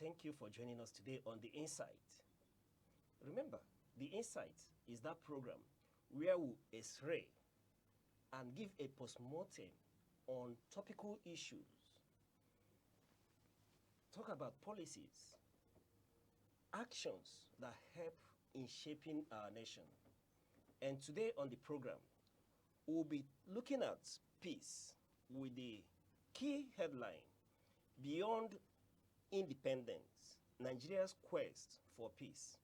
thank you for joining us today on The Insight. Remember, The Insight is that program where we x-ray and give a postmortem on topical issues, talk about policies, actions that help in shaping our nation. And today on the program, we'll be looking at peace with the key headline, Beyond Independence, Nigeria's Quest for Peace.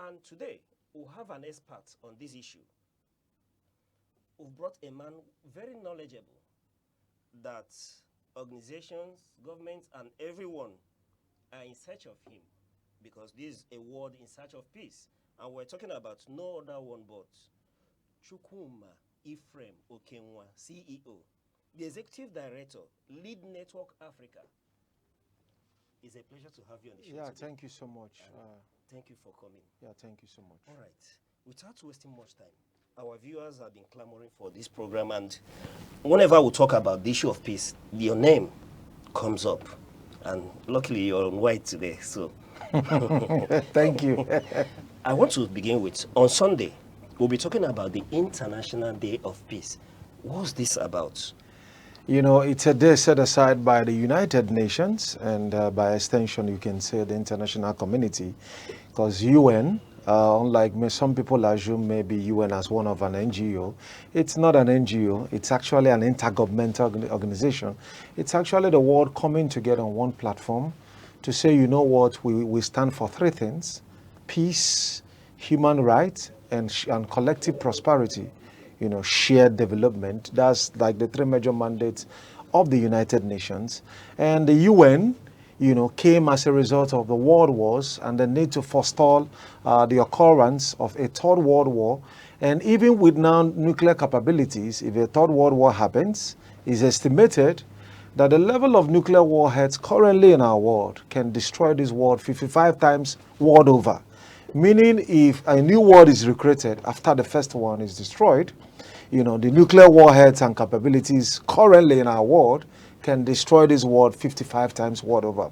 And today, we'll have an expert on this issue. We've brought a man very knowledgeable that organizations, governments, and everyone are in search of him because this is a world in search of peace. And we're talking about no other one but Chukwuma Ephraim Okenwa, CEO, the Executive Director, Lead Network Africa. It's a pleasure to have you on the show today. Thank you so much. Thank you for coming. Thank you so much. All right. Without wasting much time, our viewers have been clamoring for this program, and whenever we talk about the issue of peace, your name comes up. And luckily, you're on white today, so. Thank you. I want to begin with, on Sunday, we'll be talking about the International Day of Peace. What's this about? You know, it's a day set aside by the United Nations and by extension, you can say the international community, because UN, unlike some people assume maybe UN as one of an NGO, it's not an NGO. It's actually an intergovernmental organization. It's actually the world coming together on one platform to say, you know what, we stand for three things: peace, human rights, and collective prosperity. You know, shared development. That's like the three major mandates of the United Nations. And the UN, you know, came as a result of the world wars and the need to forestall the occurrence of a third world war. And even with now nuclear capabilities, if a third world war happens, it's estimated that the level of nuclear warheads currently in our world can destroy this world 55 times world over. Meaning if a new world is recreated after the first one is destroyed, you know, the nuclear warheads and capabilities currently in our world can destroy this world 55 times world over.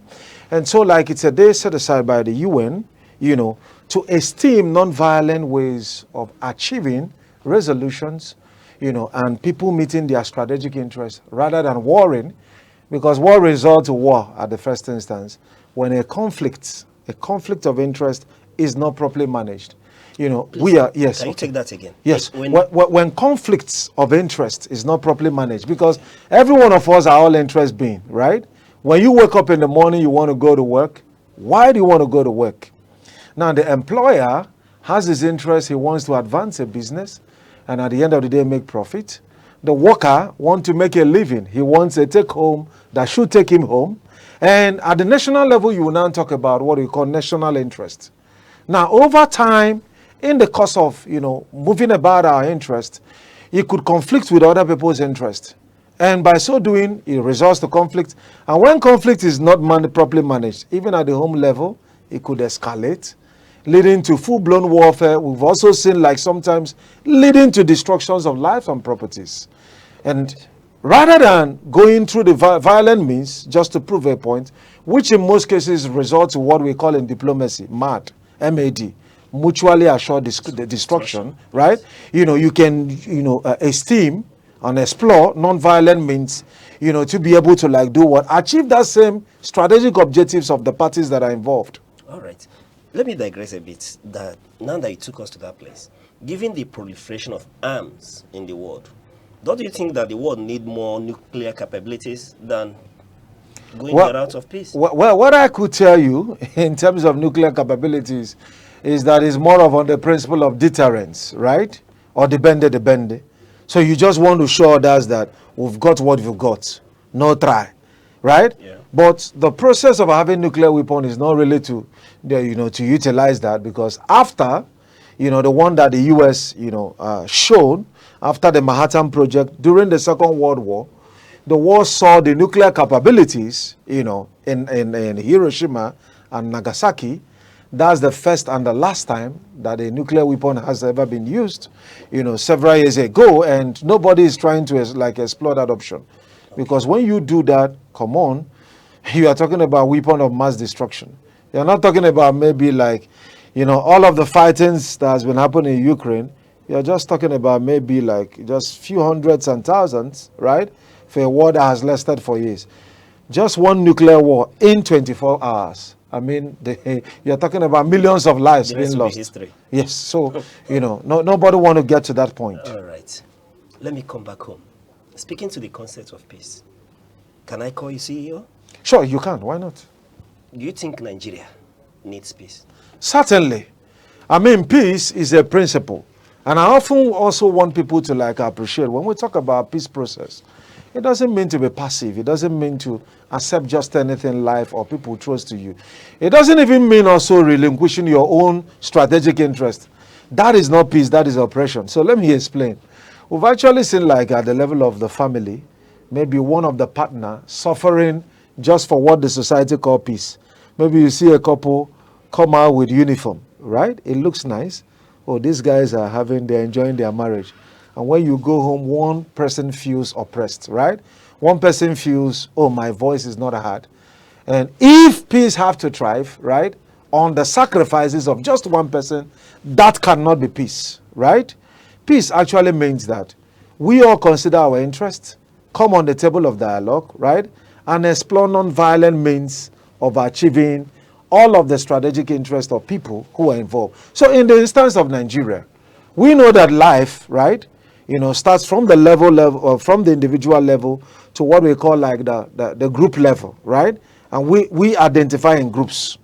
And so like it's a day set aside by the UN, you know, to esteem non-violent ways of achieving resolutions, you know, and people meeting their strategic interests rather than warring, because war results to war at the first instance when a conflict of interest is not properly managed. You know, Please, yes. Can you take that again? Yes, when conflicts of interest is not properly managed, because every one of us are all interest being, right? When you wake up in the morning, you want to go to work. Why do you want to go to work? Now, the employer has his interest. He wants to advance a business and at the end of the day make profit. The worker wants to make a living. He wants a take home that should take him home. And at the national level, you will now talk about what we call national interest. Now, over time, in the course of, you know, moving about our interest, it could conflict with other people's interest. And by so doing, it results to conflict. And when conflict is not properly managed, even at the home level, it could escalate, leading to full-blown warfare. We've also seen, like, sometimes leading to destructions of lives and properties. And rather than going through the violent means just to prove a point, which in most cases results in what we call in diplomacy, MAD, M-A-D, mutually assured destruction, right? You know, you can, you know, esteem and explore non-violent means, you know, to be able to like do what? Achieve that same strategic objectives of the parties that are involved. All right. Let me digress a bit. That now that you took us to that place, given the proliferation of arms in the world, don't you think that the world need more nuclear capabilities than going the route of peace? Well, what I could tell you in terms of nuclear capabilities is that it's more of on the principle of deterrence, right? Or depende. So you just want to show us that we've got what we've got. No try, right? Yeah. But the process of having nuclear weapon is not really to, you know, to utilize that, because after, you know, the one that the U.S., you know, showed after the Manhattan Project during the Second World War, the war saw the nuclear capabilities, you know, in Hiroshima and Nagasaki. That's the first and the last time that a nuclear weapon has ever been used, you know, several years ago, and nobody is trying to like explore that option. Because when you do that, come on, you are talking about weapon of mass destruction. You're not talking about maybe like, all of the fightings that has been happening in Ukraine. You're just talking about maybe like just few hundreds and thousands, right? For a war that has lasted for years. Just one nuclear war in 24 hours. I mean, you're talking about millions of lives being lost. History. Yes, so, nobody want to get to that point. All right. Let me come back home. Speaking to the concept of peace, can I call you CEO? Sure, you can. Why not? Do you think Nigeria needs peace? Certainly. I mean, peace is a principle. And I often also want people to appreciate when we talk about peace process, it doesn't mean to be passive. It doesn't mean to accept just anything life or people trust to you. It doesn't even mean also relinquishing your own strategic interest. That is not peace, that is oppression. So let me explain. We've actually seen at the level of the family, maybe one of the partner suffering just for what the society call peace. Maybe you see a couple come out with uniform, right? It looks nice. Oh, these guys they're enjoying their marriage. And when you go home, one person feels oppressed, right? One person feels, oh, my voice is not heard. And if peace have to thrive, right, on the sacrifices of just one person, that cannot be peace, right? Peace actually means that we all consider our interests, come on the table of dialogue, right, and explore non-violent means of achieving all of the strategic interests of people who are involved. So in the instance of Nigeria, we know that life, right, starts from the level from the individual level to what we call the group level, right? And we identify in groups.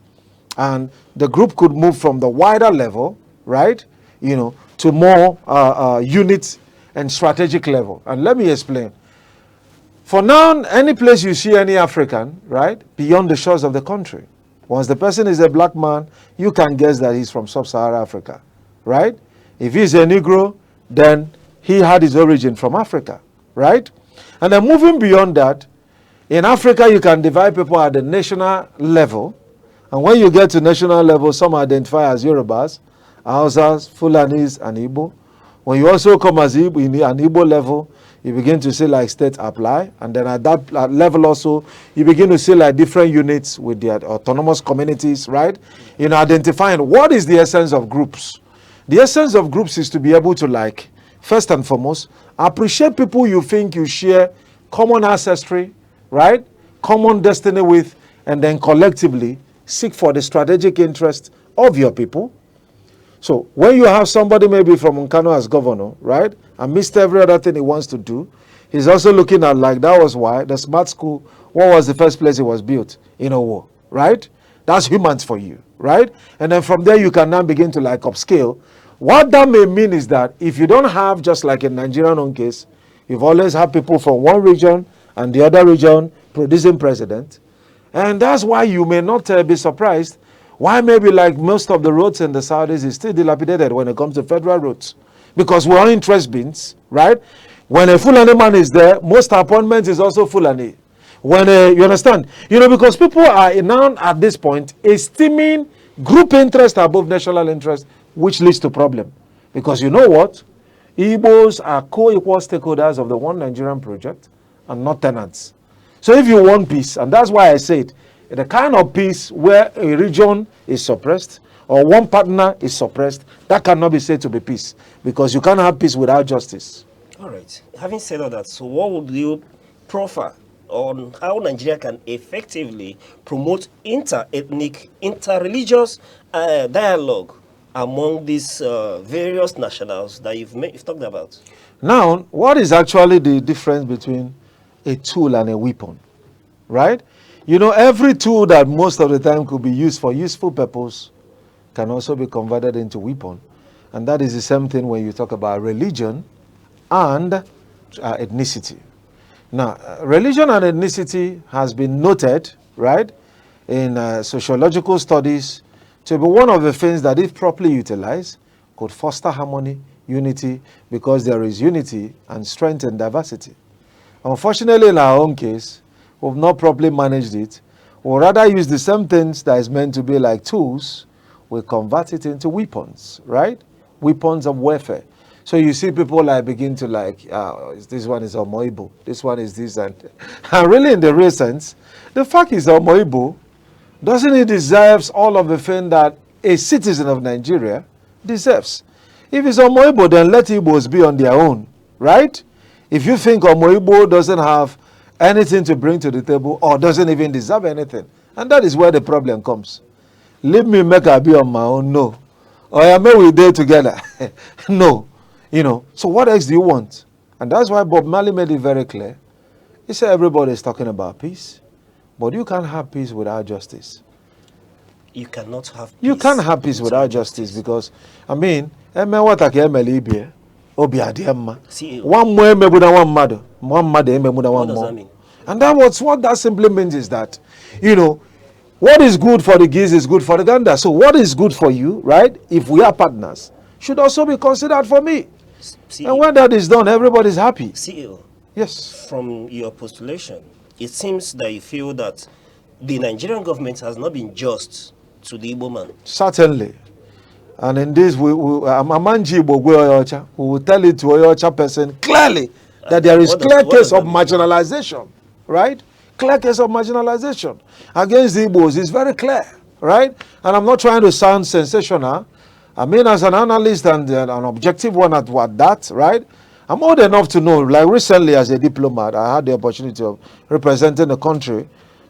And the group could move from the wider level, right, to more unit and strategic level. And let me explain. For now, any place you see any African, right, beyond the shores of the country, once the person is a black man, you can guess that he's from sub-Saharan Africa, right? If he's a Negro, then he had his origin from Africa, right? And then moving beyond that, in Africa, you can divide people at the national level. And when you get to national level, some identify as Yorubas, Hausas, Fulanis, and Igbo. When you also come as Igbo, in an Igbo level, you begin to see state apply. And then at that level also, you begin to see different units with their autonomous communities, right? Identifying what is the essence of groups. The essence of groups is to be able to first and foremost, appreciate people you think you share common ancestry, right? Common destiny with, and then collectively seek for the strategic interest of your people. So when you have somebody maybe from Nkano as governor, right, and missed every other thing he wants to do, he's also looking at that was why the smart school, what was the first place it was built? In Owo, right? That's humans for you, right? And then from there you can now begin to upscale. What that may mean is that if you don't have, just like in Nigerian own case, you've always had people from one region and the other region producing president. And that's why you may not be surprised why maybe most of the roads in the Saudis is still dilapidated when it comes to federal roads. Because we're all interest beings, right? When a Fulani man is there, most appointments is also Fulani. When you understand? Because people are now at this point esteeming group interest above national interest, which leads to problem. Because you know what? Igbos are co-equal stakeholders of the One Nigerian project and not tenants. So if you want peace, and that's why I said, the kind of peace where a region is suppressed or one partner is suppressed, that cannot be said to be peace. Because you can't have peace without justice. All right. Having said all that, so what would you proffer on how Nigeria can effectively promote inter-ethnic, inter-religious dialogue among these various nationals that you've talked about? Now, what is actually the difference between a tool and a weapon, right? Every tool that most of the time could be used for useful purpose can also be converted into weapon. And that is the same thing when you talk about religion and ethnicity. Now, religion and ethnicity has been noted, right, in sociological studies to be one of the things that, if properly utilized, could foster harmony, unity, because there is unity and strength in diversity. Unfortunately, in our own case, we've not properly managed it. We'll rather use the same things that is meant to be like tools, we convert it into weapons, right? Weapons of warfare. So you see people like begin to like, this one is Omoibo, this one is this, and really in the real sense, the fact is Omoibo, doesn't he deserves all of the fame that a citizen of Nigeria deserves? If it's Omoibo, then let Igbos be on their own, right? If you think Omoibo doesn't have anything to bring to the table or doesn't even deserve anything, and that is where the problem comes. Leave me make I be on my own, no. Or I may we there together, no. You know, so what else do you want? And that's why Bob Marley made it very clear. He said everybody is talking about peace, but you can't have peace without justice. You cannot have peace. You can't have peace without justice because, I mean, one more What does that mean? And what that simply means is that, you know, what is good for the geese is good for the gander. So what is good for you, right, if we are partners, should also be considered for me. CEO. And when that is done, everybody's happy. CEO, Yes. from your postulation, it seems that you feel that the Nigerian government has not been just to the Igbo man. Certainly. And in this, we will tell it to Oyocha person clearly that there is clear case of marginalization, right? Clear case of marginalization against the Igbos is very clear, right? And I'm not trying to sound sensational. I mean, as an analyst and an objective one at that, right? I'm old enough to know, like recently as a diplomat, I had the opportunity of representing the country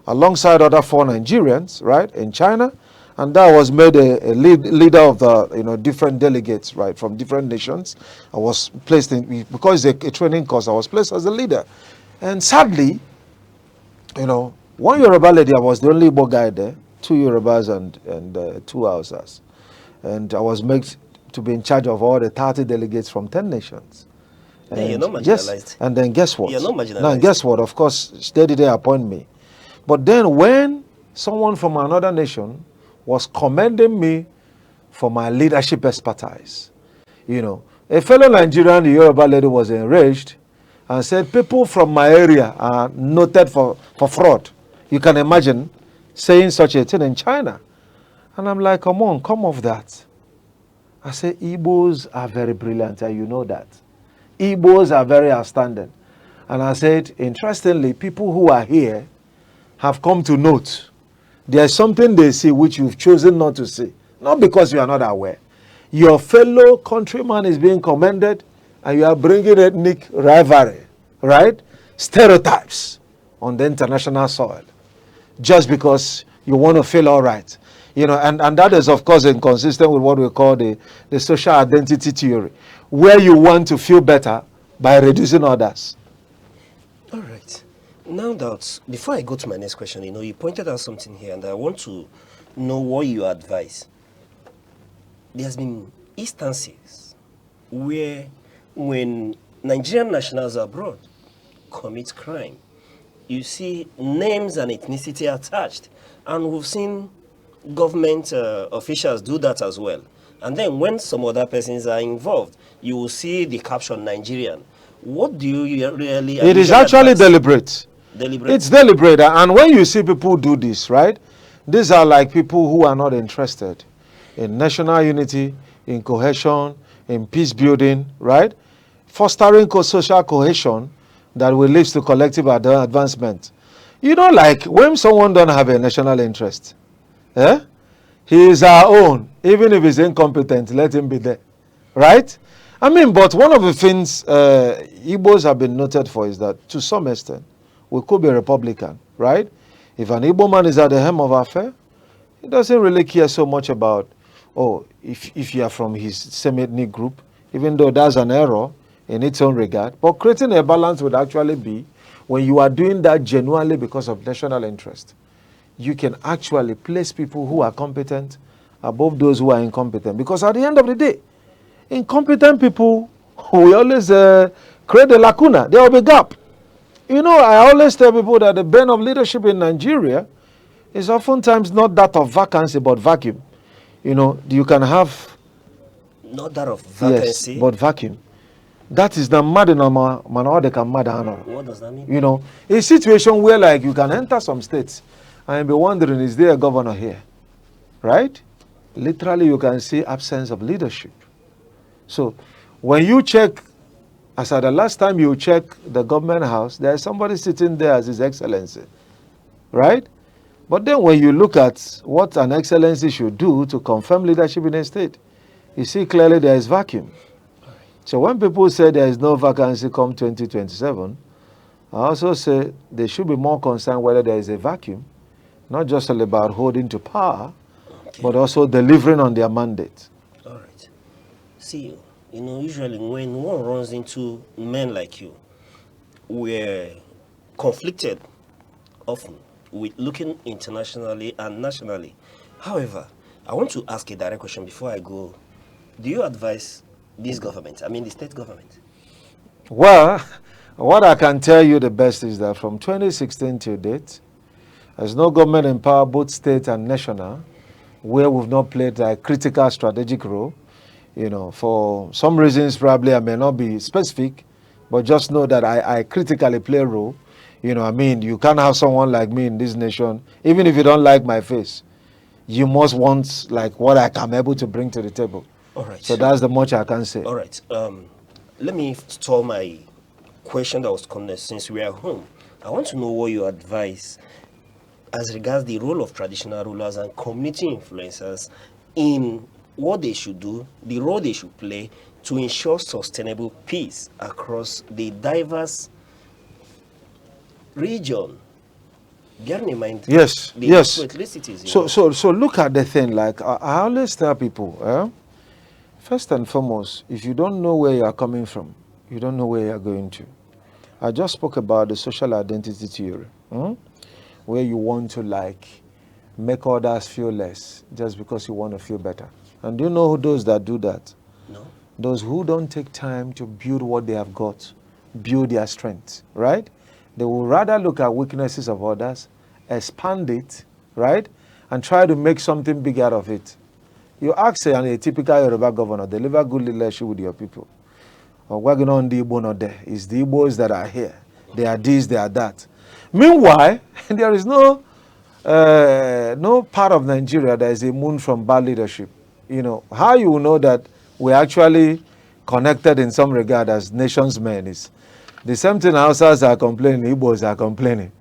alongside other 4 Nigerians, right, in China. And that was made a leader of the, you know, different delegates, right, from different nations. I was placed in, because it's a training course, I was placed as a leader. And sadly, you know, one Yoruba lady, I was the only Igbo guy there, 2 Yorubas and 2 Hausas. And I was made to be in charge of all the 30 delegates from 10 nations. Then you're not marginalized. Yes, and then guess what? You're not marginalized. Now guess what? Of course, they did appoint me. But then when someone from another nation was commending me for my leadership expertise, you know, a fellow Nigerian, the Yoruba lady, was enraged and said, people from my area are noted for fraud. You can imagine saying such a thing in China. And I'm like, come on, come off that. I say, Igbos are very brilliant, and you know that. Igbos are very outstanding. And I said, interestingly, people who are here have come to note there's something they see which you've chosen not to see. Not because you are not aware. Your fellow countryman is being commended, and you are bringing ethnic rivalry, right? Stereotypes on the international soil. Just because you want to feel all right. You know, and that is, of course, inconsistent with what we call the social identity theory, where you want to feel better by reducing others. All right. Now that, before I go to my next question, you know, you pointed out something here, and I want to know what you advise. There's been instances where when Nigerian nationals abroad commit crime, you see names and ethnicity attached. And we've seen government officials do that as well. And then when some other persons are involved, you will see the caption Nigerian. What do you really... It is actually deliberate. Deliberate? It's deliberate. And when you see people do this, right, these are like people who are not interested in national unity, in cohesion, in peace building, right? Fostering social cohesion that will lead to collective advancement. You know, like when someone don't have a national interest, he is our own. Even if he's incompetent, let him be there, right? I mean, but one of the things Igbos have been noted for is that to some extent, we could be Republican, right? If an Igbo man is at the helm of our affair, he doesn't really care so much about, oh, if you are from his same ethnic group, even though that's an error in its own regard. But creating a balance would actually be when you are doing that genuinely because of national interest. You can actually place people who are competent above those who are incompetent. Because at the end of the day, incompetent people, we always create a lacuna. There will be gap. You know, I always tell people that the bane of leadership in Nigeria is oftentimes not that of vacancy, but vacuum. You know, you can have... Not that of vacancy? Yes, but vacuum. That is the mad number, man, they can mad. What does that mean? You know, a situation where like you can enter some states and be wondering, is there a governor here? Right? Literally, you can see absence of leadership. So, When you check, as at the last time you check the government house, there's somebody sitting there as His Excellency, right? But then when you look at what an excellency should do to confirm leadership in a state, you see clearly there is vacuum. So when people say there is no vacancy come 2027, I also say they should be more concerned whether there is a vacuum, not just all about holding to power, but also delivering on their mandate. All right. See, usually when one runs into men like you, we're conflicted often with looking internationally and nationally. However, I want to ask a direct question before I go. Do you advise this government, the state government? Well, what I can tell you the best is that from 2016 to date, there's no government in power, both state and national, where we've not played a critical strategic role. For some reasons, probably I may not be specific, but just know that I critically play a role. You can't have someone like me in this nation, even if you don't like my face. You must want like what I'm able to bring to the table. All right. So that's the much I can say. All right. Let me store my question that was coming since we are home. I want to know what you advise as regards the role of traditional rulers and community influencers in what they should do, the role they should play to ensure sustainable peace across the diverse region. Bearing in mind, yes. ethnicities. So look at the thing. Like I always tell people, first and foremost, if you don't know where you are coming from, you don't know where you are going to. I just spoke about the social identity theory, where you want to make others feel less just because you want to feel better. And do you know who those that do that? No. Those who don't take time to build what they have got, build their strength, right? They will rather look at weaknesses of others, expand it, right? And try to make something big out of it. You ask a typical Yoruba governor, deliver good leadership with your people. Or working on the Igbo not there. It's the Igbos that are here. They are this, they are that. Meanwhile, there is no part of Nigeria that is immune from bad leadership. How you will know that we're actually connected in some regard as nations men is the same thing Hausas are complaining, Igbos are complaining.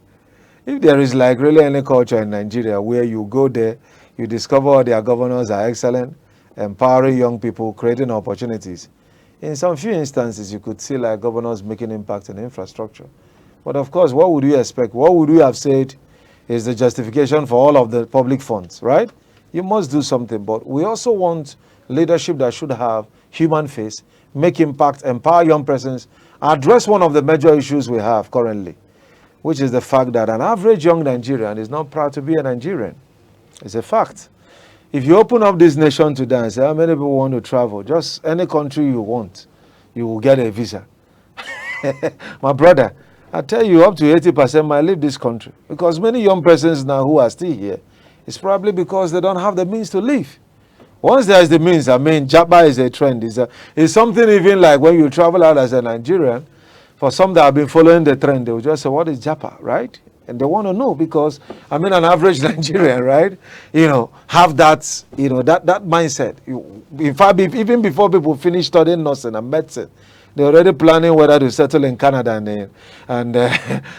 If there is really any culture in Nigeria where you go there, you discover their governors are excellent, empowering young people, creating opportunities. In some few instances, you could see governors making impact on infrastructure. But of course, what would you expect? What would we have said is the justification for all of the public funds, right? You must do something. But we also want leadership that should have human face, make impact, empower young persons, address one of the major issues we have currently, which is the fact that an average young Nigerian is not proud to be a Nigerian. It's a fact. If you open up this nation today and say how many people want to travel, just any country you want, you will get a visa. My brother, I tell you, up to 80% might leave this country. Because many young persons now who are still here, it's probably because they don't have the means to live. Once there is the means, Japa is a trend. It's something even like when you travel out as a Nigerian, for some that have been following the trend, they will just say, what is Japa, right? And they want to know because, an average Nigerian, right? Have that, that mindset. In fact, even before people finish studying nursing and medicine, they're already planning whether to settle in Canada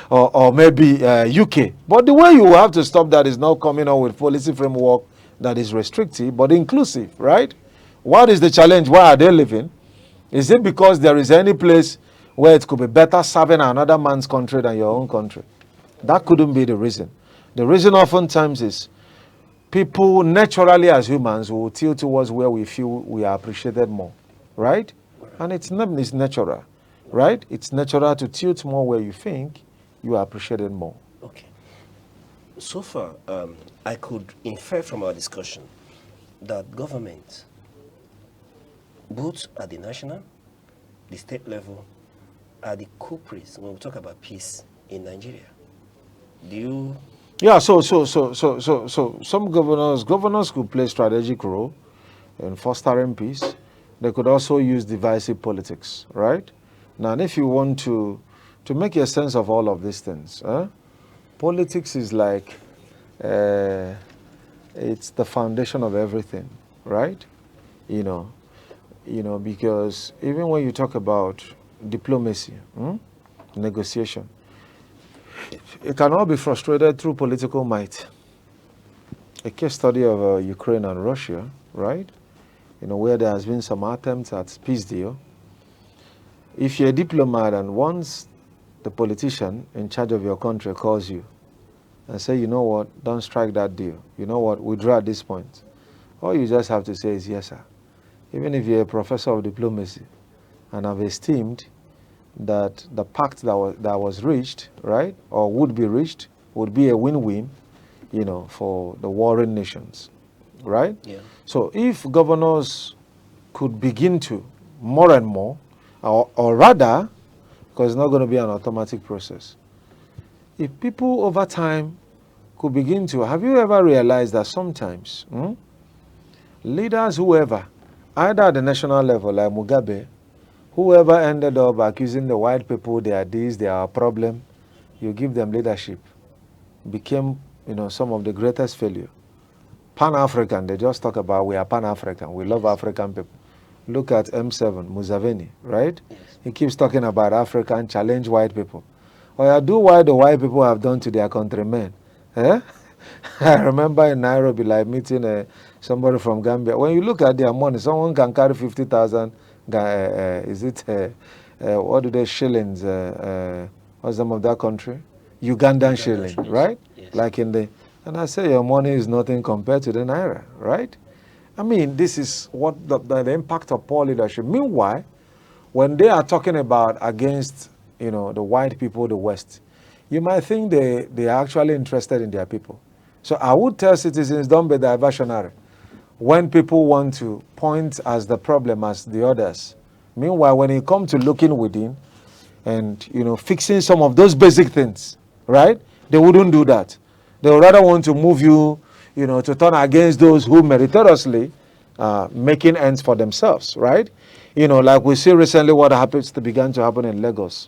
or maybe UK. But the way you have to stop that is not coming up with policy framework that is restrictive but inclusive, right? What is the challenge? Why are they living? Is it because there is any place where it could be better serving another man's country than your own country? That couldn't be the reason. The reason oftentimes is people naturally as humans will tilt towards where we feel we are appreciated more, right? And it's natural, right? It's natural to tilt more where you think you are appreciated more. Okay. So far, I could infer from our discussion that government, both at the national, the state level, are the culprits when we talk about peace in Nigeria. Do you? Yeah. So some governors could play strategic role in fostering peace. They could also use divisive politics, right? Now, and if you want to make a sense of all of these things, politics is it's the foundation of everything, right? You know, because even when you talk about diplomacy, negotiation, it can all be frustrated through political might. A case study of Ukraine and Russia, right? You know, where there has been some attempts at peace deal. If you're a diplomat and once the politician in charge of your country calls you and say, you know what, don't strike that deal. You know what, withdraw at this point. All you just have to say is, yes, sir. Even if you're a professor of diplomacy and have esteemed that the pact that was reached, right, or would be reached, would be a win-win, you know, for the warring nations, right? Yeah. So if governors could begin to, more and more, or rather, because it's not going to be an automatic process, if people over time could begin to, have you ever realized that sometimes leaders, whoever, either at the national level like Mugabe, whoever ended up accusing the white people they are this, they are a problem, you give them leadership, became, you know, some of the greatest failure. Pan-African, they just talk about we are Pan-African, we love African people. Look at M7, Museveni, right? Yes. He keeps talking about African, challenge white people. Or I do what the white people have done to their countrymen. Eh? I remember in Nairobi, like meeting somebody from Gambia. When you look at their money, someone can carry 50,000. Is it what do they shillings? What's the name of that country? Ugandan shilling, right? Yes. Like in the, and I say your money is nothing compared to the naira, right? I mean, this is what the impact of poor leadership. Meanwhile, when they are talking about against, you know, the white people, the West, you might think they are actually interested in their people. So I would tell citizens, don't be diversionary when people want to point as the problem as the others. Meanwhile, when it comes to looking within and, you know, fixing some of those basic things, right, they wouldn't do that. They would rather want to move you, you know, to turn against those who meritoriously making ends for themselves, right? You know, like we see recently what began to happen in Lagos.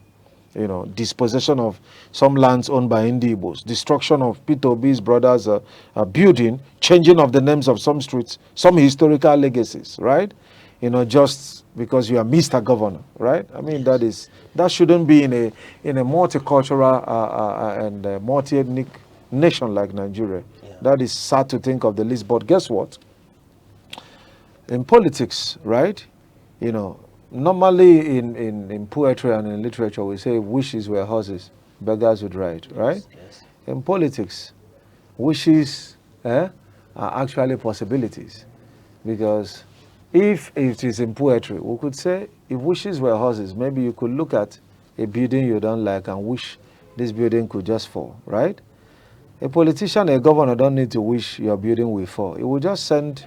You know, dispossession of some lands owned by Indians, destruction of P2B's brothers' building, changing of the names of some streets, some historical legacies, right? You know, just because you are Mr. Governor, right? I mean, Yes. that shouldn't be in a multicultural and multi-ethnic nation like Nigeria. Yeah. That is sad to think of the least. But guess what? In politics, right? You know, normally in poetry and in literature, we say wishes were horses, beggars would ride, right? Yes. In politics, wishes are actually possibilities. Because if it is in poetry, we could say if wishes were horses, maybe you could look at a building you don't like and wish this building could just fall, right? A politician, a governor don't need to wish your building will fall. It will just send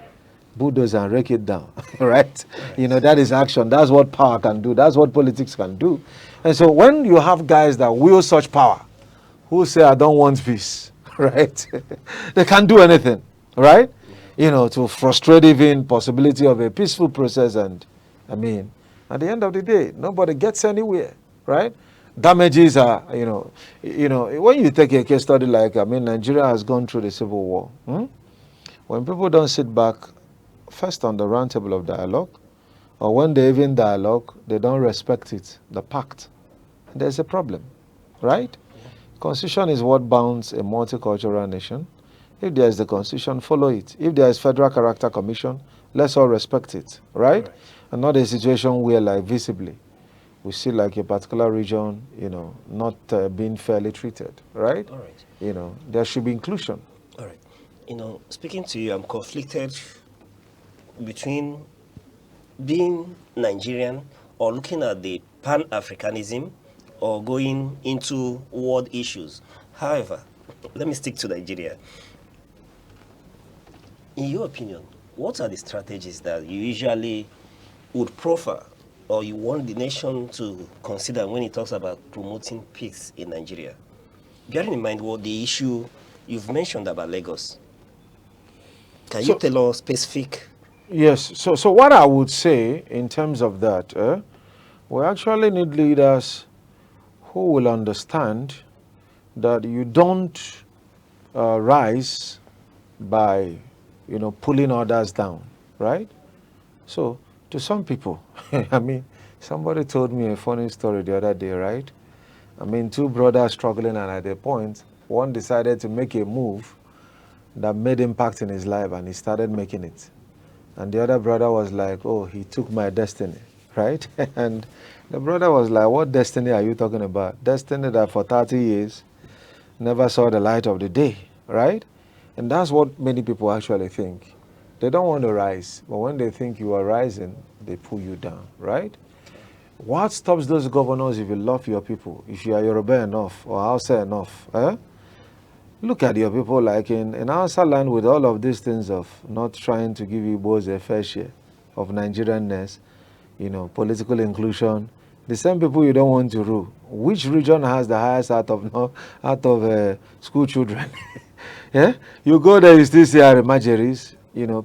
bulldoze and rake it down, right? You know, that is action. That's what power can do. That's what politics can do. And so when you have guys that wield such power, who say, I don't want peace, right? They can't do anything, right? You know, to frustrate even possibility of a peaceful process. And I mean, at the end of the day, nobody gets anywhere, right? Damages are, when you take a case study like, Nigeria has gone through the civil war. When people don't sit back first on the round table of dialogue, or when they even dialogue, they don't respect it, the pact, there's a problem, right? Constitution is what bounds a multicultural nation. If there is the constitution, follow it. If there is Federal Character Commission, let's all respect it, right? And not a situation where, like, visibly, we see like a particular region, not being fairly treated, right? All right. There should be inclusion. All right. Speaking to you, I'm conflicted between being Nigerian or looking at the Pan-Africanism or going into world issues. However, let me stick to Nigeria. In your opinion, what are the strategies that you usually would proffer or you want the nation to consider when it talks about promoting peace in Nigeria? Bearing in mind what the issue you've mentioned about Lagos. Can you tell us specific? Yes. So what I would say in terms of that, we actually need leaders who will understand that you don't rise by, pulling others down, right? So to some people. I mean, somebody told me a funny story the other day, right? I mean, two brothers struggling, and at a point, one decided to make a move that made impact in his life, and he started making it. And the other brother was like, oh, he took my destiny, right? And the brother was like, what destiny are you talking about? Destiny that for 30 years never saw the light of the day, right? And that's what many people actually think. They don't want to rise, but when they think you are rising, they pull you down, right? What stops those governors if you love your people, if you are Yoruba enough or Hausa enough? Eh? Look at your people like in Hausa land with all of these things of not trying to give Igbos a fair share of Nigerianness, political inclusion. The same people you don't want to rule. Which region has the highest out of school children? Yeah, you go there, you still see Arimajeris.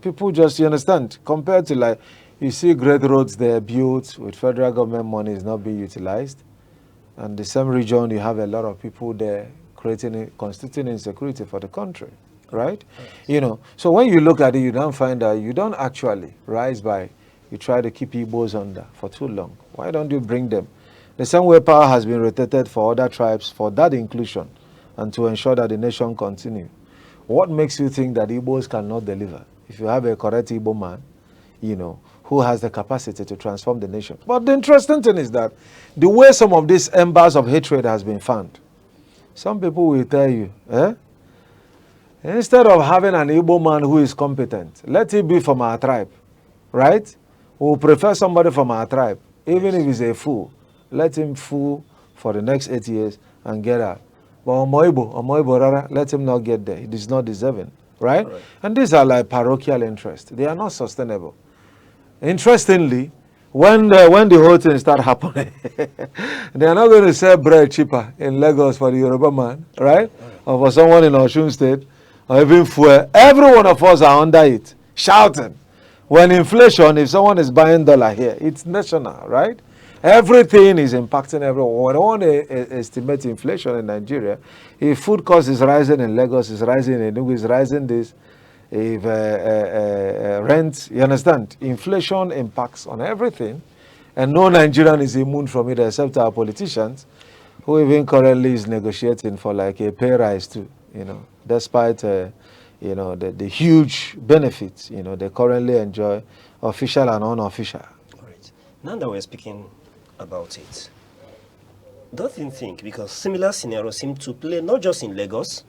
People just, you understand, compared to like, you see great roads there built with federal government money is not being utilized. And the same region, you have a lot of people there constituting insecurity for the country, right? So when you look at it, you don't find that you don't actually rise by, you try to keep Igbos under for too long. Why don't you bring them? The same way power has been rotated for other tribes for that inclusion and to ensure that the nation continue. What makes you think that Igbos cannot deliver? If you have a correct Igbo man, who has the capacity to transform the nation. But the interesting thing is that the way some of these embers of hatred has been found, some people will tell you, instead of having an Igbo man who is competent, let it be from our tribe, right? We prefer somebody from our tribe, even if he's a fool. Let him fool for the next 8 years and get out. But Omoibo, Rara, let him not get there. He is not deserving, right? And these are like parochial interests. They are not sustainable. Interestingly, when the whole thing start happening, they are not going to sell bread cheaper in Lagos for the Yoruba man, right? Or for someone in Osun State, or even fuel. Every one of us are under it, shouting. When inflation, if someone is buying dollar here, it's national, right? Everything is impacting everyone. When I want to estimate inflation in Nigeria, if food cost is rising in Lagos, is rising in Enugu, is rising this, if rent, you understand, inflation impacts on everything, and no Nigerian is immune from it except our politicians, who even currently is negotiating for like a pay rise too, despite the huge benefits, they currently enjoy, official and unofficial. All right. Now that we're speaking about it, don't you think, because similar scenarios seem to play not just in Lagos,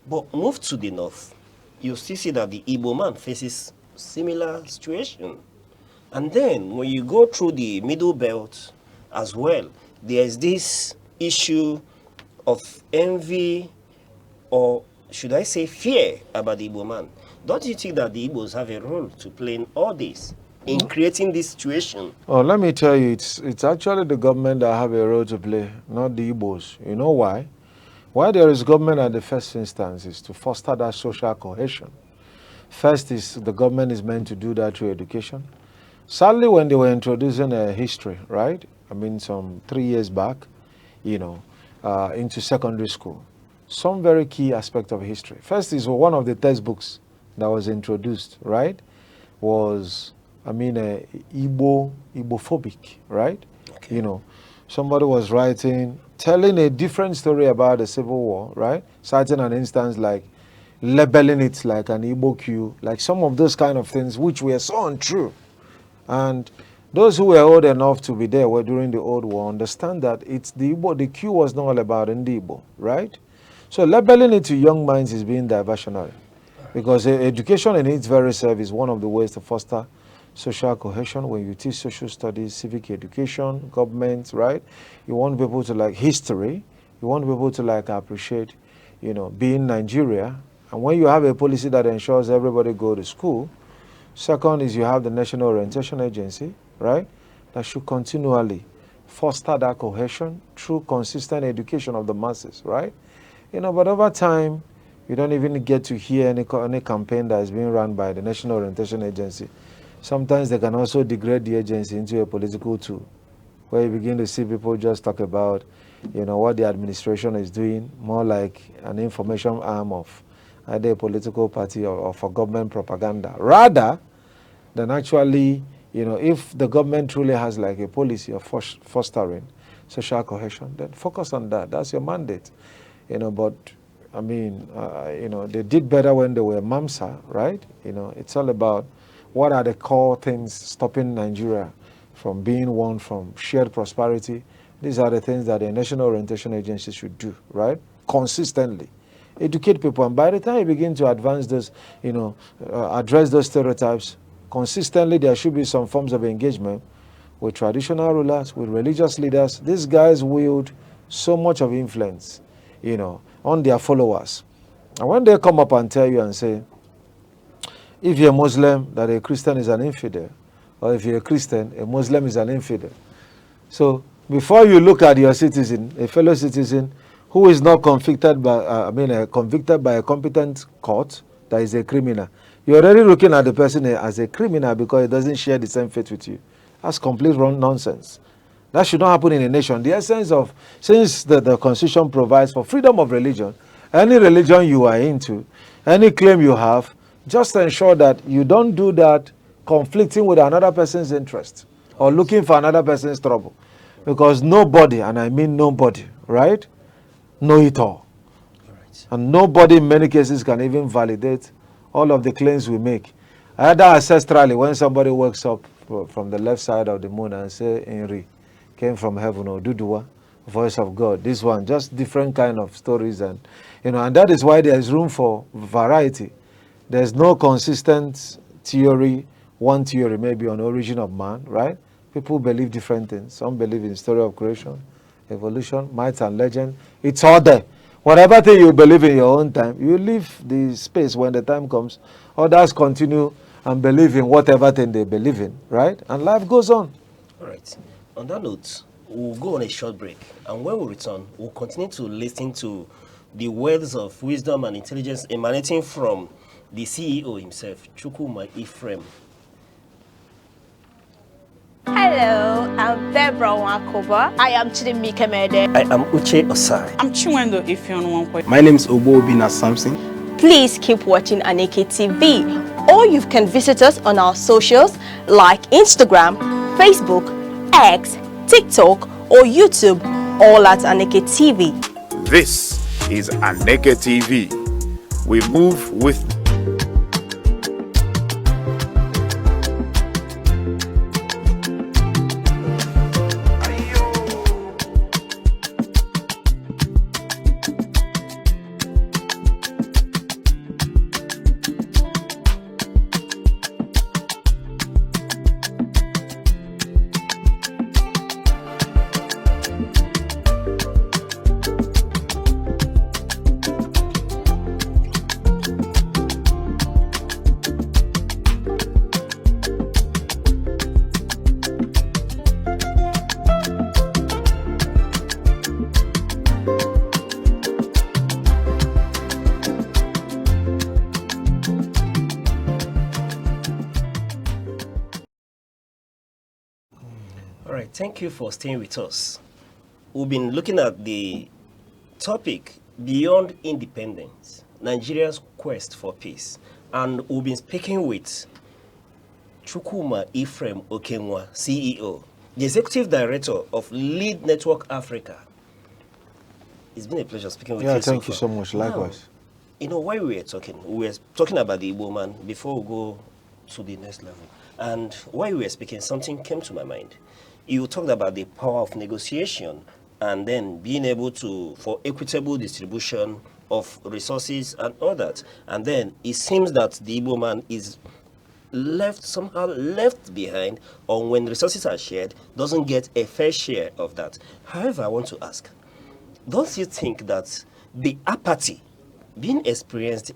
but move to the north, you still see that the Igbo man faces similar situation. And then when you go through the middle belt as well, there's this issue of envy, or should I say fear, about the Igbo man. Don't you think that the Igbos have a role to play in all this, in creating this situation? Oh, let me tell you, it's actually the government that have a role to play, not the Igbos. You know why? Why there is government at the first instance is to foster that social cohesion. First is the government is meant to do that through education. Sadly, when they were introducing a history, right? I mean, some 3 years back, into secondary school, some very key aspect of history. First is one of the textbooks that was introduced, right? Was, Igbophobic, right? Okay. Somebody was writing, telling a different story about the Civil War, right? Citing an instance like labeling it like an Igbo Q, like some of those kind of things which were so untrue. And those who were old enough to be there during the old war understand that it's the Igbo, the Q was not all about Ndi Igbo, right? So labeling it to young minds is being diversionary. Because education in its very self is one of the ways to foster social cohesion. When you teach social studies, civic education, government, right? You want people to like history. You want people to like appreciate, being Nigeria. And when you have a policy that ensures everybody go to school, second is you have the National Orientation Agency, right? That should continually foster that cohesion through consistent education of the masses, right? But over time, you don't even get to hear any campaign that is being run by the National Orientation Agency. Sometimes they can also degrade the agency into a political tool, where you begin to see people just talk about, what the administration is doing, more like an information arm of either a political party or for government propaganda, rather than actually, You know, if the government truly has like a policy of fostering social cohesion, then focus on that. That's your mandate. You know, but I mean, you know, they did better when they were MAMSA, right? You know, it's all about what are the core things stopping Nigeria from being one from shared prosperity. These are the things that the National Orientation Agency should do, right? Consistently. Educate people. And by the time you begin to advance this, you know, address those stereotypes, consistently there should be some forms of engagement with traditional rulers, with religious leaders. These guys wield so much of influence, you know, on their followers. And when they come up and tell you and say, if you're a Muslim, that a Christian is an infidel, or if you're a Christian, a Muslim is an infidel. So before you look at your citizen, a fellow citizen who is not convicted by, convicted by a competent court, that is a criminal, you're already looking at the person as a criminal because he doesn't share the same faith with you. That's complete wrong nonsense. That should not happen in a nation. The essence of, since the Constitution provides for freedom of religion, any religion you are into, any claim you have, just ensure that you don't do that conflicting with another person's interest or looking for another person's trouble. Because nobody, and I mean nobody, right, know it all. Right. And nobody in many cases can even validate all of the claims we make. Either ancestrally, when somebody wakes up from the left side of the moon and say, Henry came from heaven, or Dudua, voice of God. This one, just different kind of stories. And, you know, and that is why there is room for variety. There's no consistent theory, one theory maybe on origin of man, right? People believe different things. Some believe in story of creation, evolution, myths and legend. It's all there. Whatever thing you believe in your own time, you leave the space when the time comes. Others continue and believe in whatever thing they believe in, right? And life goes on. All right. On that note, we'll go on a short break. And when we return, we'll continue to listen to the words of wisdom and intelligence emanating from the CEO himself, Chukwuma Ephraim. Hello, I'm Debra Wakoba. I am Chidimike Mede. I am Uche Osai. I'm Chiwendo Ifeonwankwe. My name is Obobina Samson. Please keep watching Aneke TV, or you can visit us on our socials like Instagram, Facebook, X, TikTok, or YouTube, all at Aneke TV. This is Aneke TV. We move with All right, thank you for staying with us. We've been looking at the topic Beyond Independence, Nigeria's Quest for Peace. And we've been speaking with Chukwuma Ephraim Okenwa, CEO, the Executive Director of Lead Network Africa. It's been a pleasure speaking with you. Yeah, thank you so much. Likewise. Now, you know, while we were talking about the Igbo man before we go to the next level. And while we were speaking, something came to my mind. You talked about the power of negotiation and then being able to, for equitable distribution of resources and all that. And then it seems that the Igbo man is somehow left behind, or when resources are shared, doesn't get a fair share of that. However, I want to ask, don't you think that the apathy being experienced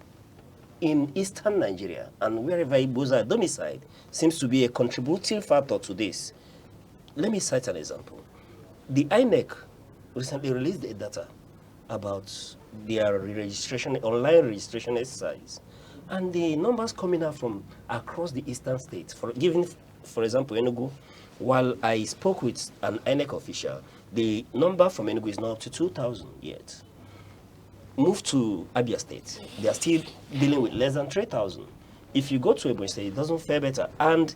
in eastern Nigeria and wherever Igbos are domiciled seems to be a contributing factor to this? Let me cite an example. The INEC recently released the data about their online registration exercise, and the numbers coming out from across the eastern states. For example, Enugu, while I spoke with an INEC official, the number from Enugu is not up to 2,000 yet. Move to Abia State, they are still dealing with less than 3,000. If you go to Ebonyi State, it doesn't fare better. And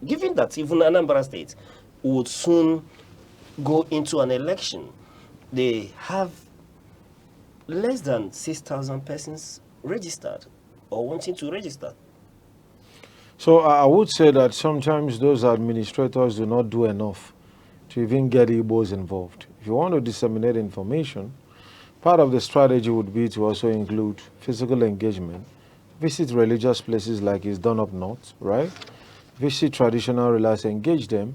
given that even Anambra State would soon go into an election, they have less than 6,000 persons registered or wanting to register. So I would say that sometimes those administrators do not do enough to even get Igbos involved. If you want to disseminate information, part of the strategy would be to also include physical engagement, visit religious places like is done up north, right? Visit traditional rulers, engage them,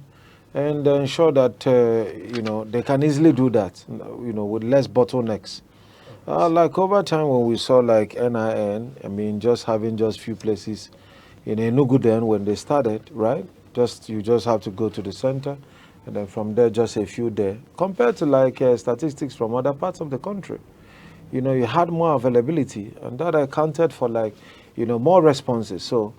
and ensure that they can easily do that, with less bottlenecks. Like over time when we saw like NIN, I mean, just having just few places in Enugu then when they started, right? You just have to go to the center, and then from there just a few there. Compared to like statistics from other parts of the country, you had more availability, and that accounted for like, more responses. So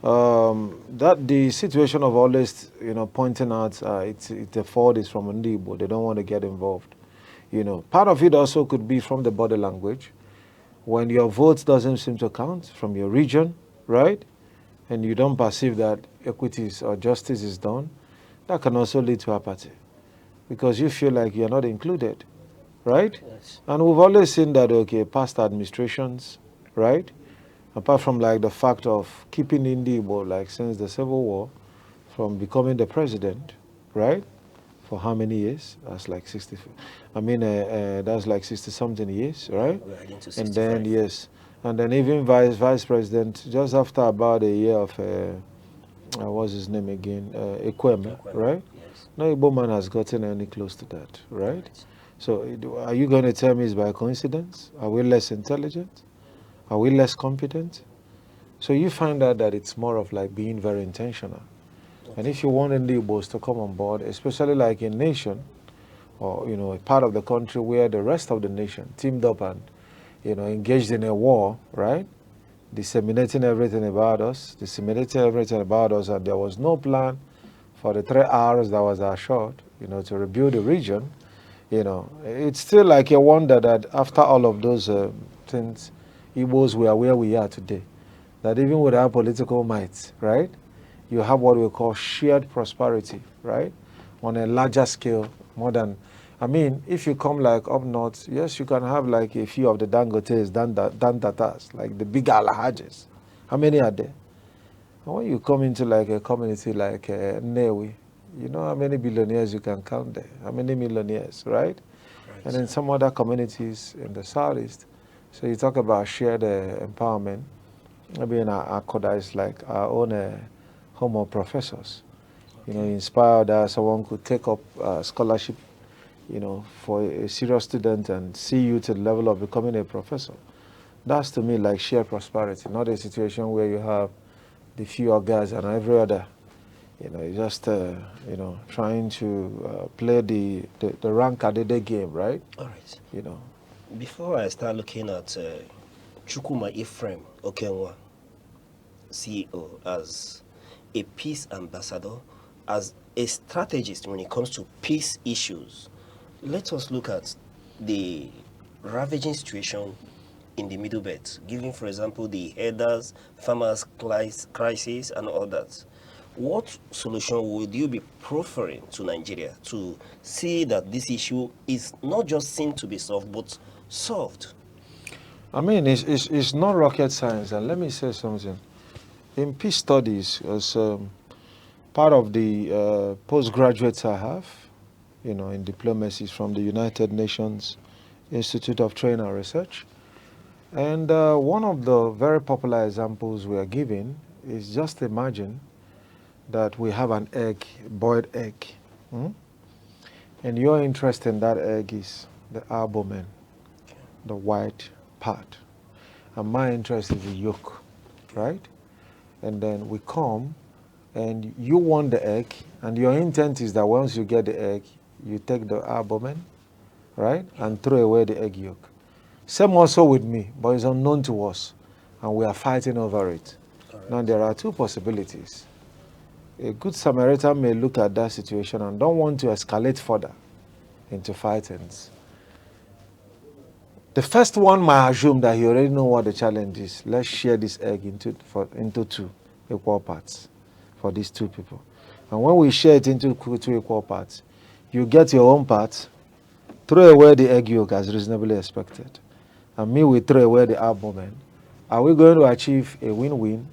that the situation of always, pointing out it's the fault is from Ndibo. They don't want to get involved. Part of it also could be from the body language. When your vote doesn't seem to count from your region, right? And you don't perceive that equity or justice is done, that can also lead to apathy because you feel like you're not included, right? Yes. And we've always seen that, okay, past administrations, right? Apart from like the fact of keeping Ndibo, like since the Civil War, from becoming the president, right? For how many years? That's like 60. I mean, that's like 60-something years, right? We're heading to And 65. then yes, and then even vice president, just after about a year of what's his name again? Ekweme, right? Yes. No Igbo man has gotten any close to that, right? So are you going to tell me it's by coincidence? Are we less intelligent? Are we less competent? So you find out that it's more of like being very intentional. And if you want the Igbos to come on board, especially like a nation or, a part of the country where the rest of the nation teamed up and, engaged in a war, right? Disseminating everything about us, and there was no plan for the 3 hours that was assured, to rebuild the region, it's still like a wonder that after all of those things, Igbos were where we are today. That even without political might, right? You have what we call shared prosperity, right? On a larger scale, more than, I mean, if you come like up north, yes, you can have like a few of the Dangotes, Dantatas, like the big Alhajes. How many are there? And when you come into like a community like Newi, you know how many billionaires you can count there, how many millionaires, right? And then some other communities in the southeast. So you talk about shared empowerment. Maybe in Akoda is like our own home of professors. Inspired that someone could take up scholarship, for a serious student and see you to the level of becoming a professor. That's to me like shared prosperity, not a situation where you have the few guys and every other, just, trying to play the rank at the game, right? All right. Before I start looking at Chukuma Ephraim Okenwa, CEO, as a peace ambassador, as a strategist when it comes to peace issues, let us look at the ravaging situation in the Middle Belt, given, for example, the herders, farmers' crisis, and all that. What solution would you be proffering to Nigeria to see that this issue is not just seen to be solved, but solved? I mean, it's not rocket science. And let me say something. In peace studies, as part of the postgraduates I have, in diplomacy from the United Nations Institute of Training and Research. And one of the very popular examples we are giving is just imagine that we have an egg, boiled egg. And your interest in that egg is the albumen, the white part. And my interest is the yolk, right? And then we come and you want the egg, and your intent is that once you get the egg, you take the albumen, right, and throw away the egg yolk. Same also with me, but it's unknown to us, and we are fighting over it. Right. Now, there are two possibilities. A good Samaritan may look at that situation and don't want to escalate further into fightings. The first one might assume that he already knows what the challenge is. Let's share this egg into two equal parts. for these two people. And when we share it into two equal parts, you get your own part, throw away the egg yolk as reasonably expected, and me will throw away the albumin. Are we going to achieve a win-win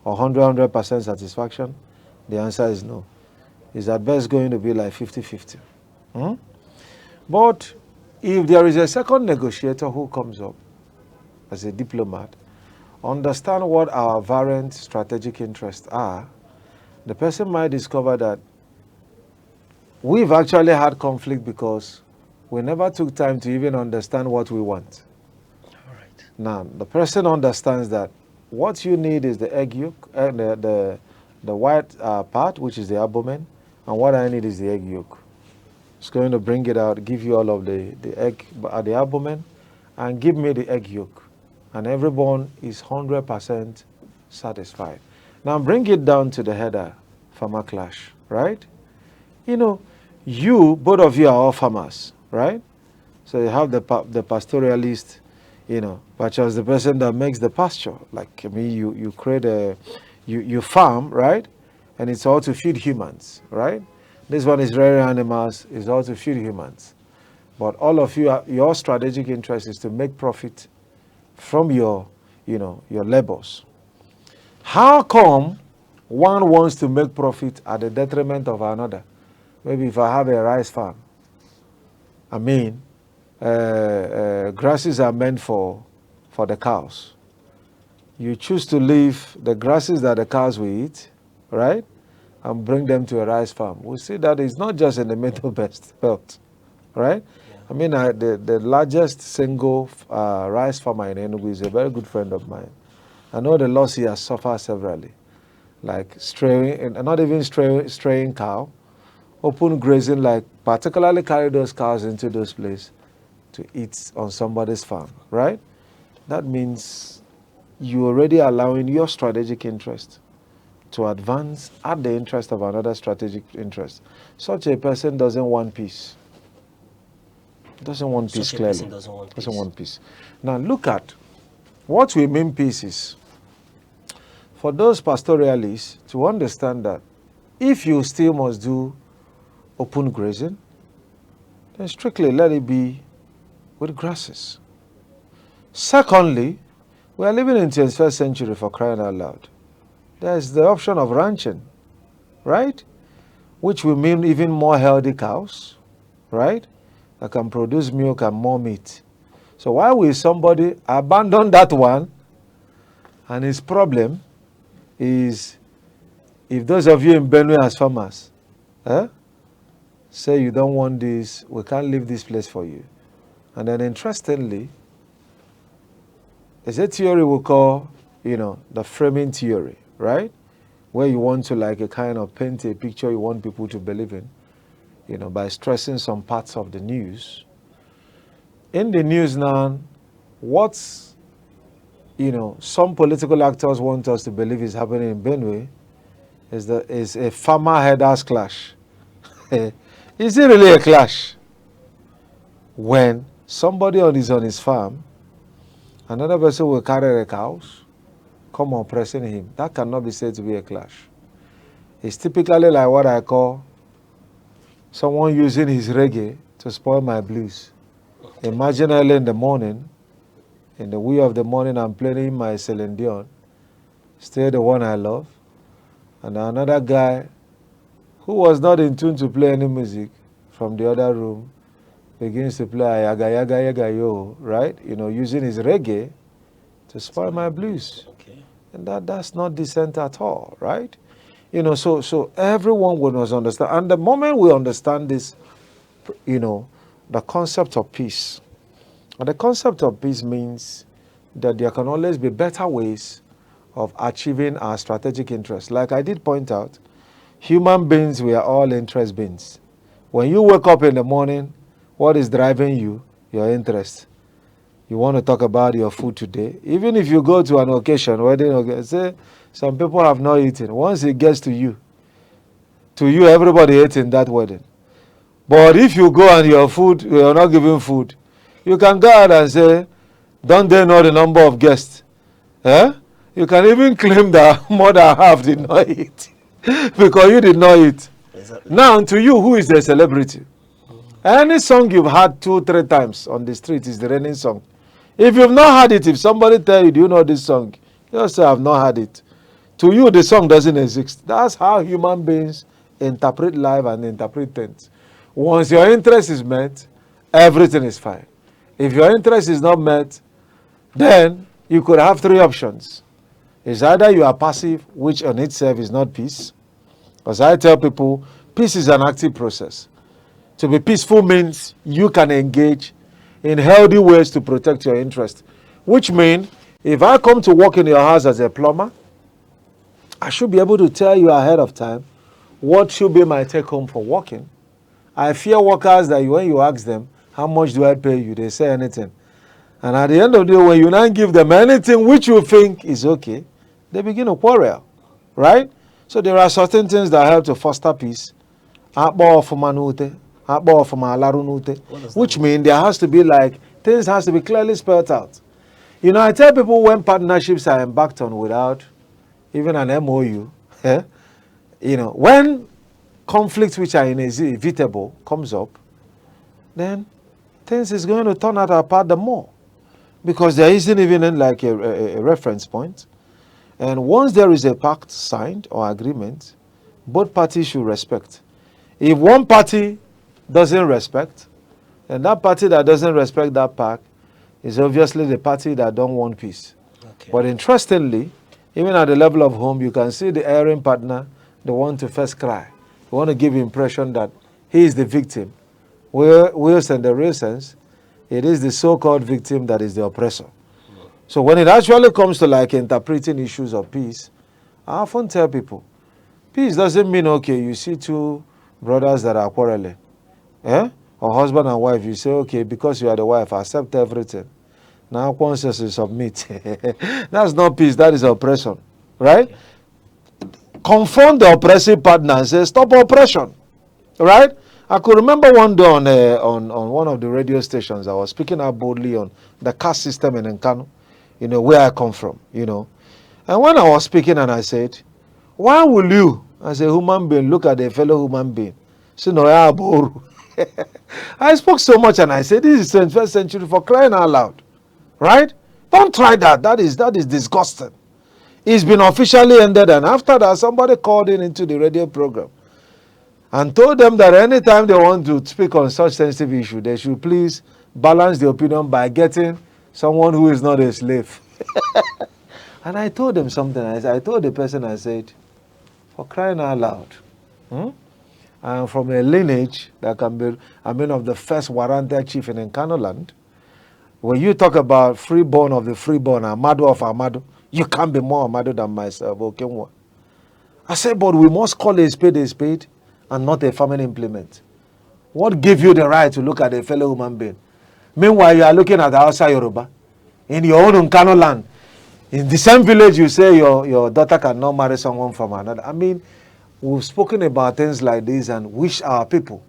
or 100% satisfaction? The answer is no. It's at best going to be like 50-50. But if there is a second negotiator who comes up as a diplomat, understand what our variant strategic interests are, the person might discover that we've actually had conflict because we never took time to even understand what we want. All right. Now, the person understands that what you need is the egg yolk, the white part, which is the albumin, and what I need is the egg yolk. It's going to bring it out, give you all of the egg, the albumin, and give me the egg yolk. And everyone is 100% satisfied. Now bring it down to the header, farmer clash, right? You know, both of you are all farmers, right? So you have the pastoralist, you know, but as the person that makes the pasture. Like, I mean, you create you farm, right? And it's all to feed humans, right? This one is rearing animals, it's all to feed humans. But all of you, your strategic interest is to make profit from your labors. How come one wants to make profit at the detriment of another? Maybe if I have a rice farm, I mean, grasses are meant for the cows. You choose to leave the grasses that the cows will eat, right, and bring them to a rice farm. We see that it's not just in the Middle Belt, right? Yeah. I mean, the largest single rice farmer in Enugu is a very good friend of mine. I know the loss he has suffered severally, like straying, not even straying cow, open grazing, like particularly carry those cows into those places to eat on somebody's farm, right? That means you're already allowing your strategic interest to advance at the interest of another strategic interest. Such a person doesn't want peace. Doesn't want peace, clearly. Doesn't want peace. Now look at what we mean peace is. For those pastoralists to understand that if you still must do open grazing, then strictly let it be with grasses. Secondly, we are living in the 21st century, for crying out loud. There's the option of ranching, right? Which will mean even more healthy cows, right? That can produce milk and more meat. So why will somebody abandon that one? And his problem is, if those of you in Benue as farmers, say you don't want this, we can't leave this place for you. And then interestingly, there's a theory we call, the framing theory, right? Where you want to like a kind of paint a picture you want people to believe in, by stressing some parts of the news. In the news now, what's, some political actors want us to believe is happening in Benue is a farmer herders clash. Is it really a clash? When somebody is on his farm, another person will carry the cows, come on pressing him. That cannot be said to be a clash. It's typically like what I call someone using his reggae to spoil my blues. Imagine early in the morning, in the wee of the morning, I'm playing my Celine Dion, still the one I love, and another guy who was not in tune to play any music from the other room begins to play yaga yaga yaga yo, right? Using his reggae to spoil my blues. Okay. And that's not decent at all, right? So everyone will understand. And the moment we understand this, the concept of peace. And the concept of peace means that there can always be better ways of achieving our strategic interests. Like I did point out, human beings, we are all interest beings. When you wake up in the morning, what is driving you? Your interest. You want to talk about your food today. Even if you go to an occasion, wedding, say some people have not eaten. Once it gets to you, everybody ate in that wedding. But if you go and you're not giving food, you can go out and say, don't they know the number of guests? You can even claim that more than half did not eat. because you did not eat. Exactly. Now, to you, who is the celebrity? Any song you've had 2-3 times on the street is the reigning song. If you've not had it, if somebody tell you, do you know this song? You say, I've not had it. To you, the song doesn't exist. That's how human beings interpret life and interpret things. Once your interest is met, everything is fine. If your interest is not met, then you could have 3 options. It's either you are passive, which on itself is not peace. Because I tell people, peace is an active process. To be peaceful means you can engage in healthy ways to protect your interest. Which means, if I come to work in your house as a plumber, I should be able to tell you ahead of time what should be my take home for working. I fear workers that when you ask them, how much do I pay you? They say anything. And at the end of the day, when you now give them anything which you think is okay, they begin to quarrel, right? So there are certain things that help to foster peace. Which means there has to be things has to be clearly spelled out. You know, I tell people when partnerships are embarked on without even an MOU, you know, when conflicts which are inevitable comes up, then things is going to turn out apart the more. Because there isn't even like a reference point. And once there is a pact signed or agreement, both parties should respect. If one party doesn't respect, then that party that doesn't respect that pact is obviously the party that don't want peace. Okay. But interestingly, even at the level of home, you can see the erring partner, they want to first cry. They want to give impression that he is the victim. Whilst in the real sense, it is the so-called victim that is the oppressor. So when it actually comes to interpreting issues of peace, I often tell people, peace doesn't mean, okay, you see 2 brothers that are quarreling, or husband and wife, you say, okay, because you are the wife, accept everything. Now once you submit. That's not peace, that is oppression, right? Confront the oppressive partner and say, stop oppression, right? I could remember one day on one of the radio stations, I was speaking out boldly on the caste system in Nkanu, you know, where I come from, you know. And when I was speaking and I said, why will you, as a human being, look at a fellow human being? Say, no, I spoke so much and I said, this is 21st century, for crying out loud, right? Don't try that. That is disgusting. It's been officially ended, and after that, somebody called into the radio program and told them that anytime they want to speak on such sensitive issue, they should please balance the opinion by getting someone who is not a slave. And I told them something. I told the person, I said, for crying out loud, I'm from a lineage that can be, of the first warranted chief in Nkanu land. When you talk about freeborn of the freeborn, Amado of Amado, you can't be more Amado than myself, okay? I said, but we must call a spade and not a farming implement. What gave you the right to look at a fellow human being? Meanwhile, you are looking at the outside Yoruba, in your own Nkanu land. In the same village, you say your daughter cannot marry someone from another. We've spoken about things like this and wish our people.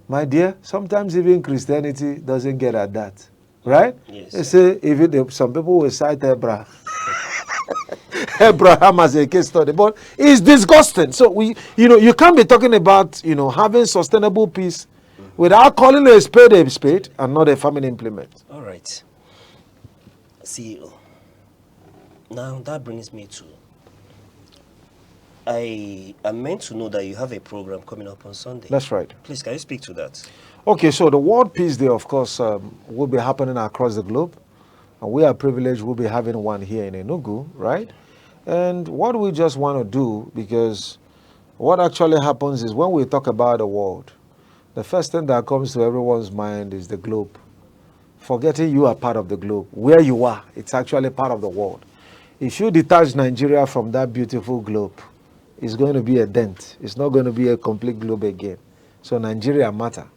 My dear, sometimes even Christianity doesn't get at that. Right? Yes. They say, even some people will cite Abraham. Abraham as a case study. But it's disgusting. So you can't be talking about, having sustainable peace without calling a spade and not a farming implement. All right. CEO. Now that brings me to, I am meant to know that you have a program coming up on Sunday. That's right. Please, can you speak to that? Okay, so the World Peace Day, of course, will be happening across the globe. And we are privileged we'll be having one here in Enugu, right? And what we just want to do, because what actually happens is when we talk about the world, the first thing that comes to everyone's mind is the globe. Forgetting you are part of the globe. Where you are, it's actually part of the world. If you detach Nigeria from that beautiful globe, it's going to be a dent. It's not going to be a complete globe again. So Nigeria matter.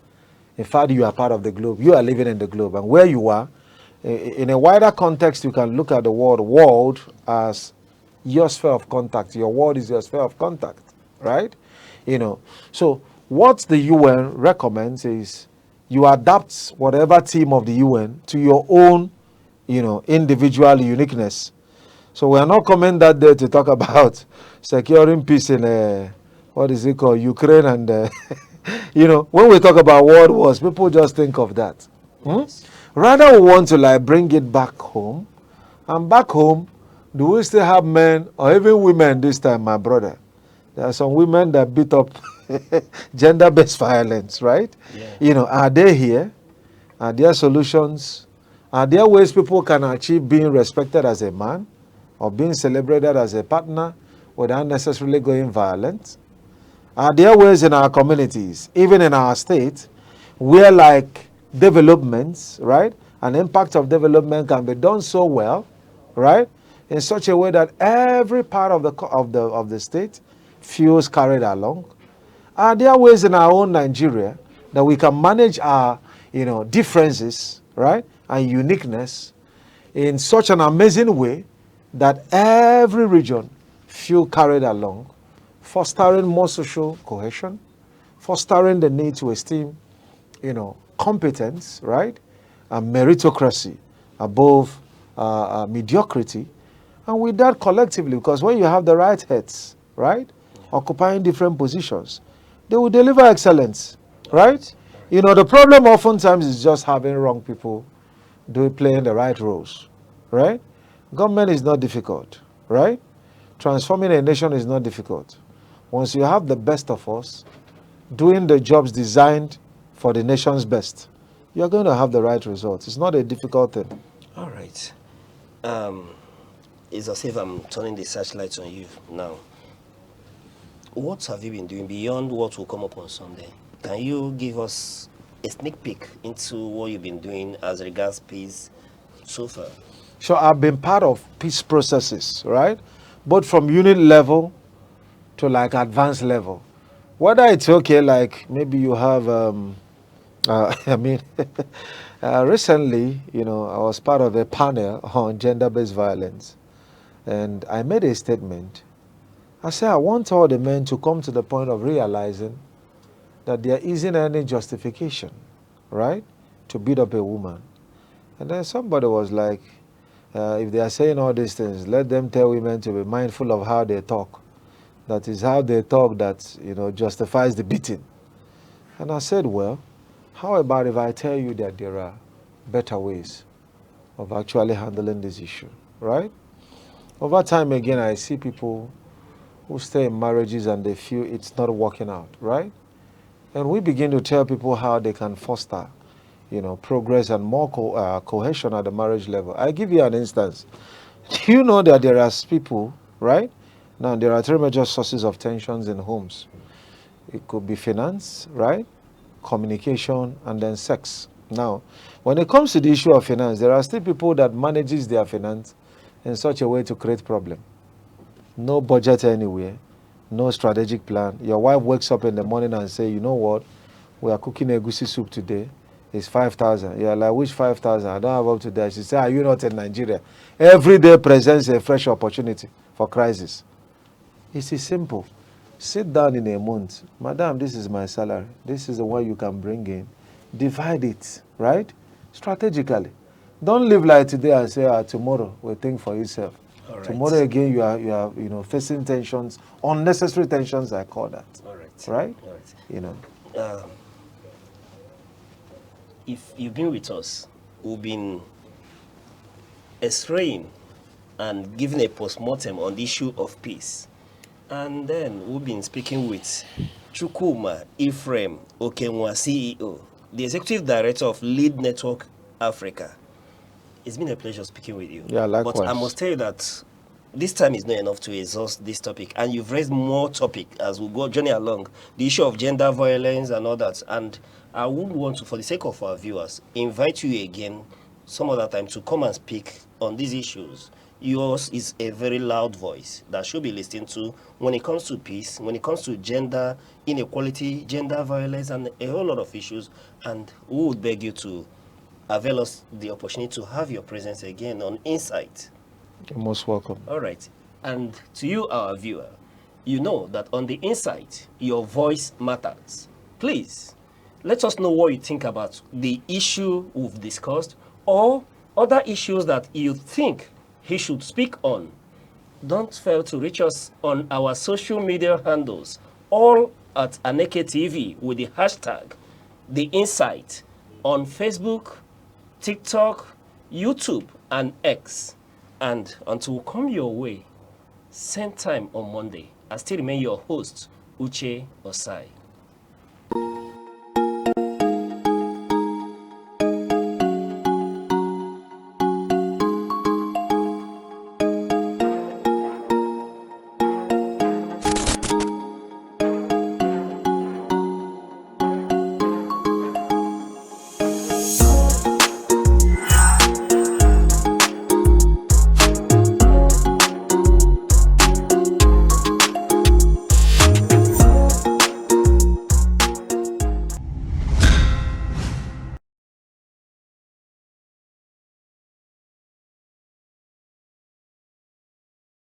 In fact, you are part of the globe. You are living in the globe. And where you are, in a wider context, you can look at the world as your sphere of contact. Your world is your sphere of contact, right? So what the UN recommends is you adapt whatever theme of the UN to your own, individual uniqueness. So we are not coming that day to talk about securing peace in what is it called, Ukraine and when we talk about world wars, people just think of that. Yes. Rather, we want to like bring it back home, and back home, do we still have men or even women this time, my brother? There are some women that beat up gender-based violence, right? Yeah. Are they here? Are there solutions? Are there ways people can achieve being respected as a man or being celebrated as a partner without necessarily going violent? Are there ways in our communities, even in our state, where like developments, right, an impact of development can be done so well, right, in such a way that every part of the state feels carried along? Are there ways in our own Nigeria that we can manage our, differences, right, and uniqueness in such an amazing way that every region feel carried along, fostering more social cohesion, fostering the need to esteem, competence, right, and meritocracy above mediocrity, and with that collectively, because when you have the right heads, right, occupying different positions, they will deliver excellence, right? The problem oftentimes is just having wrong people playing the right roles, right? Government is not difficult, right? Transforming a nation is not difficult. Once you have the best of us doing the jobs designed for the nation's best, you're going to have the right results. It's not a difficult thing. All right. It's as if I'm turning the searchlight on you now. What have you been doing beyond what will come up on Sunday? Can you give us a sneak peek into what you've been doing as regards peace so far? So I've been part of peace processes, right? Both from unit level to like advanced level. Whether it's okay, like maybe you have, recently, I was part of a panel on gender-based violence, and I made a statement. I said, I want all the men to come to the point of realizing that there isn't any justification, right, to beat up a woman. And then somebody was like, if they are saying all these things, let them tell women to be mindful of how they talk. That is how they talk that, justifies the beating. And I said, well, how about if I tell you that there are better ways of actually handling this issue, right? Over time, again, I see people who stay in marriages and they feel it's not working out, right? And we begin to tell people how they can foster, progress and more cohesion at the marriage level. I give you an instance. Do you know that there are people, right? Now, there are three major sources of tensions in homes. It could be finance, right? Communication, and then sex. Now, when it comes to the issue of finance, there are still people that manages their finance in such a way to create problem. No budget anywhere, no strategic plan. Your wife wakes up in the morning and say, you know what, we are cooking egusi soup today. It's 5,000. You're like, which 5,000? I don't have up to that. She said, are you not in Nigeria? Every day presents a fresh opportunity for crisis. It is simple. Sit down in a month. Madam, this is my salary. This is the one you can bring in. Divide it, right? Strategically. Don't live like today and say, tomorrow we'll think for yourself. All right. Tomorrow again, you are facing tensions, unnecessary tensions, I call that. All right. Right? All right. If you've been with us, we've been x-raying and giving a post-mortem on the issue of peace. And then we've been speaking with Chukwuma Ephraim Okenwa, CEO, the Executive Director of Lead Network Africa. It's been a pleasure speaking with you. Yeah, likewise. But I must tell you that this time is not enough to exhaust this topic. And you've raised more topic as we go journey along. The issue of gender violence and all that. And I would want to, for the sake of our viewers, invite you again some other time to come and speak on these issues. Yours is a very loud voice that should be listened to when it comes to peace, when it comes to gender inequality, gender violence, and a whole lot of issues. And we would beg you to avail us the opportunity to have your presence again on Insight. You're most welcome. All right. And to you, our viewer, you know that on the Insight, your voice matters. Please, let us know what you think about the issue we've discussed or other issues that you think he should speak on. don't fail to reach us on our social media handles, all at Aneke TV with the hashtag The Insight on Facebook, TikTok, YouTube, and X. And until we come your way, same time on Monday, I still remain your host, Uche Osai.